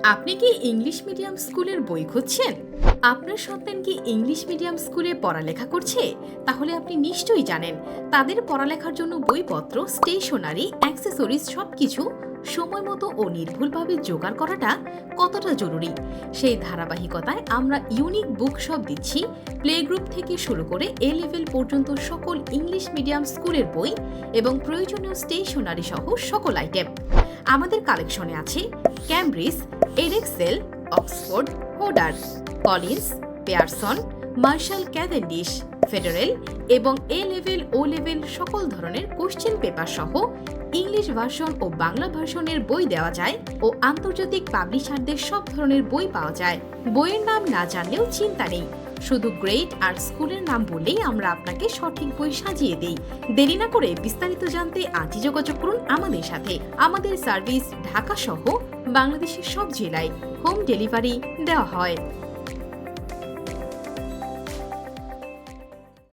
আপনি কি English medium স্কুলের বই খুঁজছেন? আপনার সন্তান কি ইংলিশ মিডিয়াম স্কুলে পড়ালেখা করছে? তাহলে আপনি নিশ্চয়ই জানেন তাদের পড়ালেখার জন্য বইপত্র, স্টেশনারি, অ্যাক্সেসরিজ সবকিছু সময় মতো ও নির্ভুলভাবে জোগাড় করাটা কতটা জরুরি। সেই ধারাবাহিকতায় আমরা ইউনিক বুক শপ দিচ্ছি প্লে গ্রুপ থেকে শুরু করে এ লেভেল পর্যন্ত সকল ইংলিশ মিডিয়াম স্কুলের বই এবং প্রয়োজনীয় স্টেশনারি সহ সকল আইটেম। আমাদের কালেকশনে আছে Cambridge, Edexcel, Oxford, Hodder, Collins, Pearson, Marshall Cavendish, Federal এবং এ লেভেল ও লেভেল সকল ধরনের কোশ্চেন পেপার সহ ইংলিশ ভার্সন ও বাংলা ভার্সনের বই দেওয়া যায় ও আন্তর্জাতিক পাবলিশারদের সব ধরনের বই পাওয়া যায়। বইয়ের নাম না জানলেও চিন্তা নেই, শুধু গ্রেড আর স্কুলের নাম বললেই আমরা আপনাকে সঠিক বই সাজিয়ে দেই। দেরি না করে বিস্তারিত জানতে আজই যোগাযোগ করুন আমাদের সাথে। আমাদের সার্ভিস ঢাকা সহ বাংলাদেশের সব জেলায় হোম ডেলিভারি দেওয়া হয়।